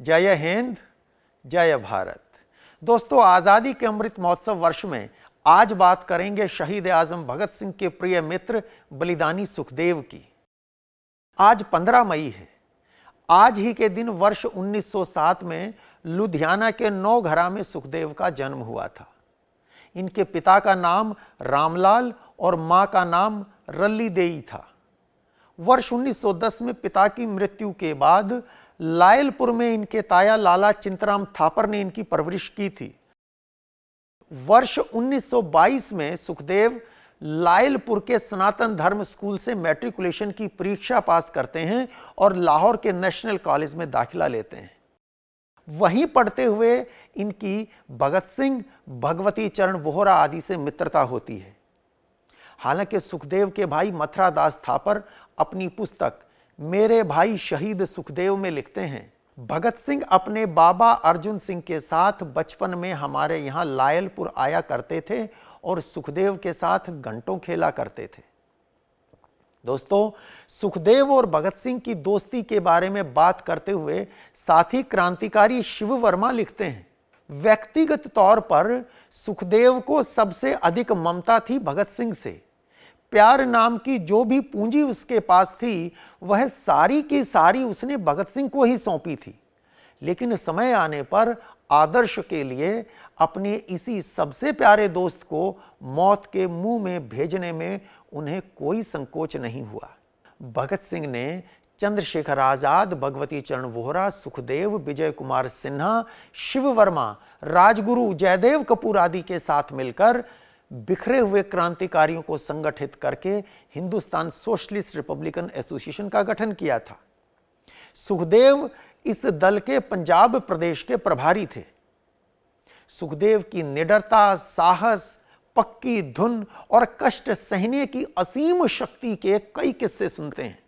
जय हिंद, जय भारत। दोस्तों, आजादी के अमृत महोत्सव वर्ष में आज बात करेंगे शहीद आजम भगत सिंह के प्रिय मित्र बलिदानी सुखदेव की। आज 15 मई है। आज ही के दिन वर्ष 1907 में लुधियाना के नौघरा में सुखदेव का जन्म हुआ था। इनके पिता का नाम रामलाल और मां का नाम रल्ली देई था। वर्ष 1910 में पिता की मृत्यु के बाद लायलपुर में इनके ताया लाला चिंतराम थापर ने इनकी परवरिश की थी। वर्ष 1922 में सुखदेव लायलपुर के सनातन धर्म स्कूल से मैट्रिकुलेशन की परीक्षा पास करते हैं और लाहौर के नेशनल कॉलेज में दाखिला लेते हैं। वहीं पढ़ते हुए इनकी भगत सिंह, भगवती चरण वोहरा आदि से मित्रता होती है। हालांकि सुखदेव के भाई मथुरा दास थापर अपनी पुस्तक मेरे भाई शहीद सुखदेव में लिखते हैं, भगत सिंह अपने बाबा अर्जुन सिंह के साथ बचपन में हमारे यहाँ लायलपुर आया करते थे और सुखदेव के साथ घंटों खेला करते थे। दोस्तों, सुखदेव और भगत सिंह की दोस्ती के बारे में बात करते हुए साथी क्रांतिकारी शिव वर्मा लिखते हैं, व्यक्तिगत तौर पर सुखदेव को सबसे अधिक ममता थी भगत सिंह से। प्यार नाम की जो भी पूंजी उसके पास थी वह सारी की सारी उसने भगत सिंह को ही सौंपी थी। लेकिन समय आने पर आदर्श के लिए अपने इसी सबसे प्यारे दोस्त को मौत के मुंह में भेजने में उन्हें कोई संकोच नहीं हुआ। भगत सिंह ने चंद्रशेखर आजाद, भगवती चरण वोहरा, सुखदेव, विजय कुमार सिन्हा, शिव वर्मा, राजगुरु, जयदेव कपूर आदि के साथ मिलकर बिखरे हुए क्रांतिकारियों को संगठित करके हिंदुस्तान सोशलिस्ट रिपब्लिकन एसोसिएशन का गठन किया था। सुखदेव इस दल के पंजाब प्रदेश के प्रभारी थे। सुखदेव की निडरता, साहस, पक्की धुन और कष्ट सहने की असीम शक्ति के कई किस्से सुनते हैं।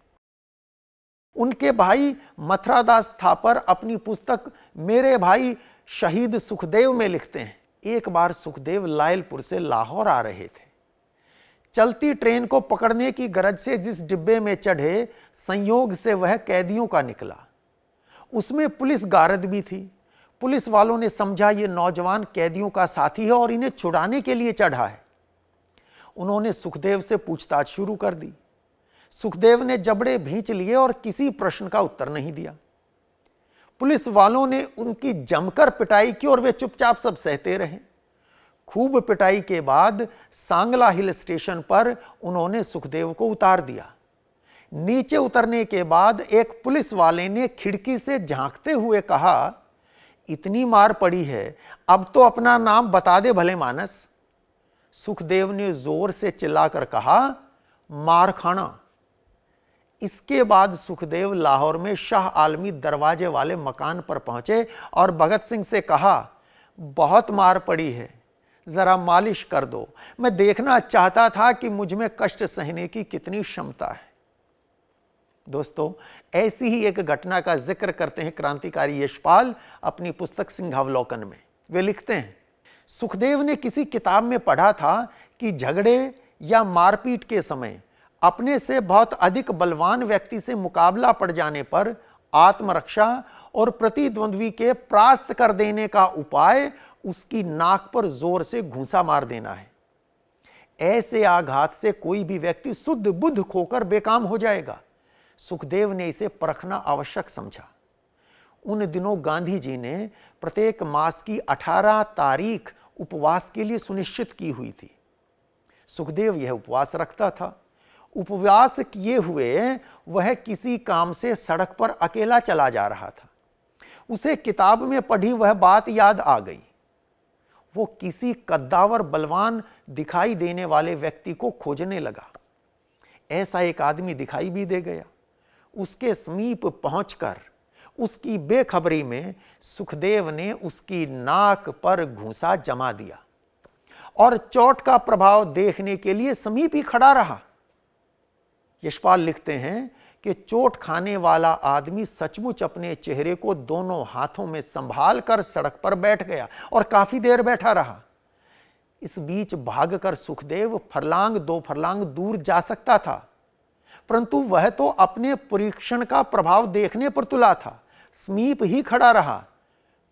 उनके भाई मथुरा दास थापर अपनी पुस्तक मेरे भाई शहीद सुखदेव में लिखते हैं, एक बार सुखदेव लायलपुर से लाहौर आ रहे थे। चलती ट्रेन को पकड़ने की गरज से जिस डिब्बे में चढ़े, संयोग से वह कैदियों का निकला। उसमें पुलिस गार्ड भी थी। पुलिस वालों ने समझा ये नौजवान कैदियों का साथी है और इन्हें छुड़ाने के लिए चढ़ा है। उन्होंने सुखदेव से पूछताछ शुरू कर दी। सुखदेव ने जबड़े भींच लिए और किसी प्रश्न का उत्तर नहीं दिया। पुलिस वालों ने उनकी जमकर पिटाई की और वे चुपचाप सब सहते रहे। खूब पिटाई के बाद सांगला हिल स्टेशन पर उन्होंने सुखदेव को उतार दिया। नीचे उतरने के बाद एक पुलिस वाले ने खिड़की से झांकते हुए कहा, इतनी मार पड़ी है, अब तो अपना नाम बता दे भले मानस। सुखदेव ने जोर से चिल्लाकर कहा, मार खाना। इसके बाद सुखदेव लाहौर में शाह आलमी दरवाजे वाले मकान पर पहुंचे और भगत सिंह से कहा, बहुत मार पड़ी है, जरा मालिश कर दो। मैं देखना चाहता था कि मुझ में कष्ट सहने की कितनी क्षमता है। दोस्तों, ऐसी ही एक घटना का जिक्र करते हैं क्रांतिकारी यशपाल अपनी पुस्तक सिंहावलोकन में। वे लिखते हैं, सुखदेव ने किसी किताब में पढ़ा था कि झगड़े या मारपीट के समय अपने से बहुत अधिक बलवान व्यक्ति से मुकाबला पड़ जाने पर आत्मरक्षा और प्रतिद्वंद्वी के परास्त कर देने का उपाय उसकी नाक पर जोर से घूंसा मार देना है। ऐसे आघात से कोई भी व्यक्ति शुद्ध बुद्ध खोकर बेकाम हो जाएगा। सुखदेव ने इसे परखना आवश्यक समझा। उन दिनों गांधी जी ने प्रत्येक मास की 18 तारीख उपवास के लिए सुनिश्चित की हुई थी। सुखदेव यह उपवास रखता था। उपवास किए हुए वह किसी काम से सड़क पर अकेला चला जा रहा था। उसे किताब में पढ़ी वह बात याद आ गई। वो किसी कद्दावर बलवान दिखाई देने वाले व्यक्ति को खोजने लगा। ऐसा एक आदमी दिखाई भी दे गया। उसके समीप पहुंचकर उसकी बेखबरी में सुखदेव ने उसकी नाक पर घूंसा जमा दिया और चोट का प्रभाव देखने के लिए समीप ही खड़ा रहा। यशपाल लिखते हैं कि चोट खाने वाला आदमी सचमुच अपने चेहरे को दोनों हाथों में संभाल कर सड़क पर बैठ गया और काफी देर बैठा रहा। इस बीच भागकर सुखदेव फरलांग 2 फरलांग दूर जा सकता था, परंतु वह तो अपने परीक्षण का प्रभाव देखने पर तुला था। समीप ही खड़ा रहा।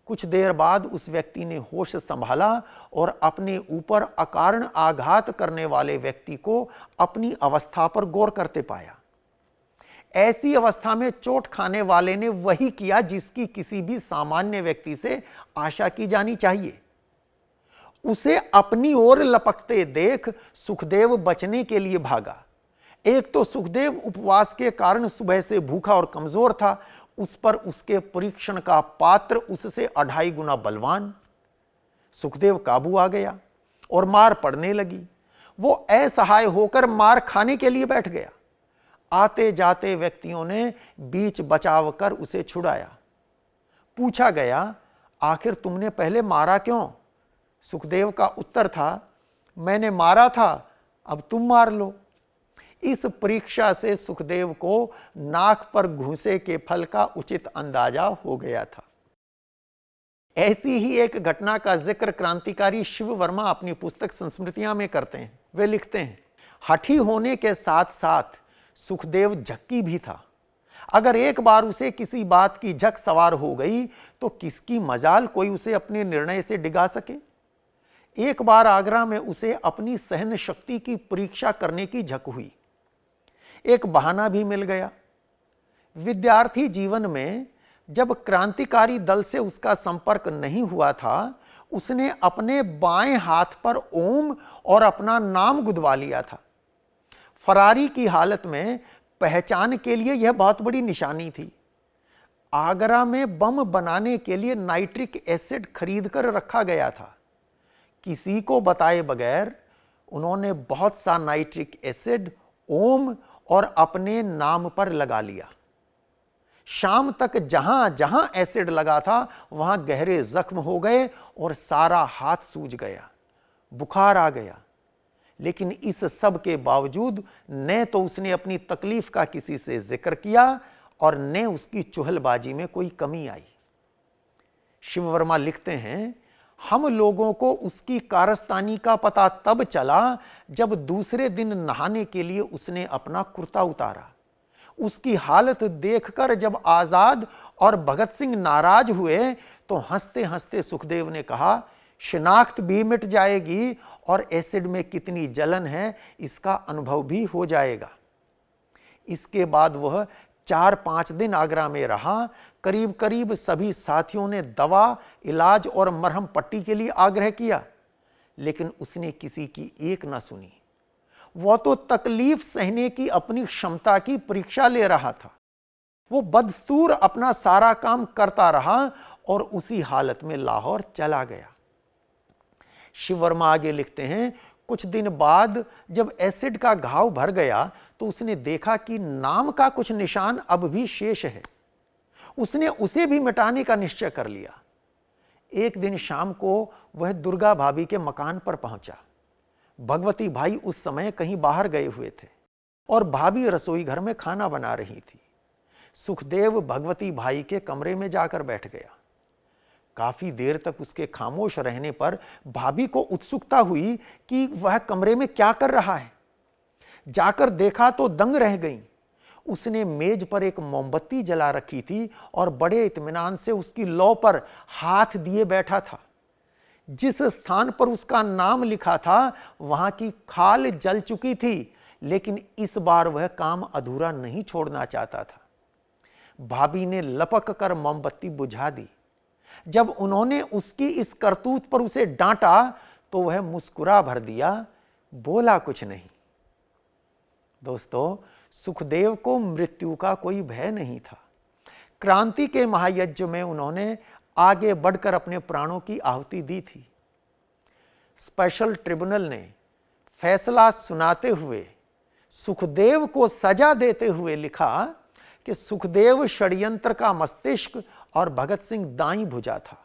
कुछ देर बाद उस व्यक्ति ने होश संभाला और अपने ऊपर अकारण आघात करने वाले व्यक्ति को अपनी अवस्था पर गौर करते पाया। ऐसी अवस्था में चोट खाने वाले ने वही किया जिसकी किसी भी सामान्य व्यक्ति से आशा की जानी चाहिए। उसे अपनी ओर लपकते देख सुखदेव बचने के लिए भागा। एक तो सुखदेव उपवास के कारण सुबह से भूखा और कमजोर था, उस पर उसके परीक्षण का पात्र उससे 2.5 गुना बलवान। सुखदेव काबू आ गया और मार पड़ने लगी। वो असहाय होकर मार खाने के लिए बैठ गया। आते जाते व्यक्तियों ने बीच बचाव कर उसे छुड़ाया। पूछा गया, आखिर तुमने पहले मारा क्यों? सुखदेव का उत्तर था, मैंने मारा था, अब तुम मार लो। इस परीक्षा से सुखदेव को नाक पर घूंसे के फल का उचित अंदाजा हो गया था। ऐसी ही एक घटना का जिक्र क्रांतिकारी शिव वर्मा अपनी पुस्तक संस्मृतियां में करते हैं। वे लिखते हैं, हठी होने के साथ साथ सुखदेव झक्की भी था। अगर एक बार उसे किसी बात की झक सवार हो गई तो किसकी मजाल कोई उसे अपने निर्णय से डिगा सके। एक बार आगरा में उसे अपनी सहन शक्ति की परीक्षा करने की झक हुई। एक बहाना भी मिल गया। विद्यार्थी जीवन में जब क्रांतिकारी दल से उसका संपर्क नहीं हुआ था, उसने अपने बाएं हाथ पर ओम और अपना नाम गुदवा लिया था। फरारी की हालत में पहचान के लिए यह बहुत बड़ी निशानी थी। आगरा में बम बनाने के लिए नाइट्रिक एसिड खरीद कर रखा गया था। किसी को बताए बगैर उन्होंने बहुत सा नाइट्रिक एसिड ओम और अपने नाम पर लगा लिया। शाम तक जहां जहां एसिड लगा था वहां गहरे जख्म हो गए और सारा हाथ सूज गया, बुखार आ गया। लेकिन इस सब के बावजूद न तो उसने अपनी तकलीफ का किसी से जिक्र किया और न उसकी चुहलबाजी में कोई कमी आई। शिव वर्मा लिखते हैं, हम लोगों को उसकी कारस्तानी का पता तब चला जब दूसरे दिन नहाने के लिए उसने अपना कुर्ता उतारा। उसकी हालत देखकर जब आजाद और भगत सिंह नाराज हुए तो हंसते हंसते सुखदेव ने कहा, शिनाख्त भी मिट जाएगी और एसिड में कितनी जलन है इसका अनुभव भी हो जाएगा। इसके बाद वह 4-5 दिन आगरा में रहा। करीब करीब सभी साथियों ने दवा, इलाज और मरहम पट्टी के लिए आग्रह किया, लेकिन उसने किसी की एक न सुनी। वह तो तकलीफ सहने की अपनी क्षमता की परीक्षा ले रहा था। वो बदस्तूर अपना सारा काम करता रहा और उसी हालत में लाहौर चला गया। शिव वर्मा आगे लिखते हैं, कुछ दिन बाद जब एसिड का घाव भर गया तो उसने देखा कि नाम का कुछ निशान अब भी शेष है। उसने उसे भी मिटाने का निश्चय कर लिया। एक दिन शाम को वह दुर्गा भाभी के मकान पर पहुंचा। भगवती भाई उस समय कहीं बाहर गए हुए थे और भाभी रसोई घर में खाना बना रही थी। सुखदेव भगवती भाई के कमरे में जाकर बैठ गया। काफी देर तक उसके खामोश रहने पर भाभी को उत्सुकता हुई कि वह कमरे में क्या कर रहा है। जाकर देखा तो दंग रह गई। उसने मेज पर एक मोमबत्ती जला रखी थी और बड़े इत्मीनान से उसकी लौ पर हाथ दिए बैठा था। जिस स्थान पर उसका नाम लिखा था वहां की खाल जल चुकी थी, लेकिन इस बार वह काम अधूरा नहीं छोड़ना चाहता था। भाभी ने लपक कर मोमबत्ती बुझा दी। जब उन्होंने उसकी इस करतूत पर उसे डांटा तो वह मुस्कुरा भर दिया, बोला कुछ नहीं। दोस्तों, सुखदेव को मृत्यु का कोई भय नहीं था। क्रांति के महायज्ञ में उन्होंने आगे बढ़कर अपने प्राणों की आहुति दी थी। स्पेशल ट्रिब्यूनल ने फैसला सुनाते हुए सुखदेव को सजा देते हुए लिखा कि सुखदेव षड्यंत्र का मस्तिष्क और भगत सिंह दाईं भुजा था।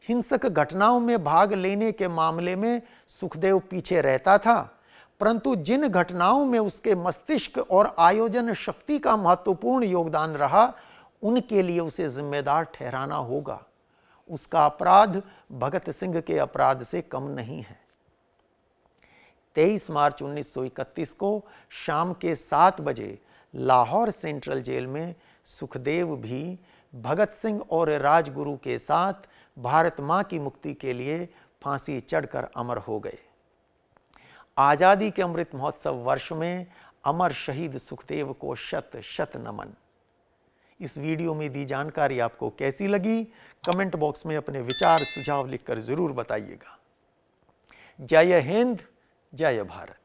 हिंसक घटनाओं में भाग लेने के मामले में सुखदेव पीछे रहता था, परंतु जिन घटनाओं में उसके मस्तिष्क और आयोजन शक्ति का महत्वपूर्ण योगदान रहा, उनके लिए उसे जिम्मेदार ठहराना होगा। उसका अपराध भगत सिंह के अपराध से कम नहीं है। 23 मार्च 1931 को शाम के 7 बजे लाहौर सेंट्रल जेल में सुखदेव भी भगत सिंह और राजगुरु के साथ भारत मां की मुक्ति के लिए फांसी चढ़कर अमर हो गए। आजादी के अमृत महोत्सव वर्ष में अमर शहीद सुखदेव को शत शत नमन। इस वीडियो में दी जानकारी आपको कैसी लगी, कमेंट बॉक्स में अपने विचार सुझाव लिखकर जरूर बताइएगा। जय हिंद, जय भारत।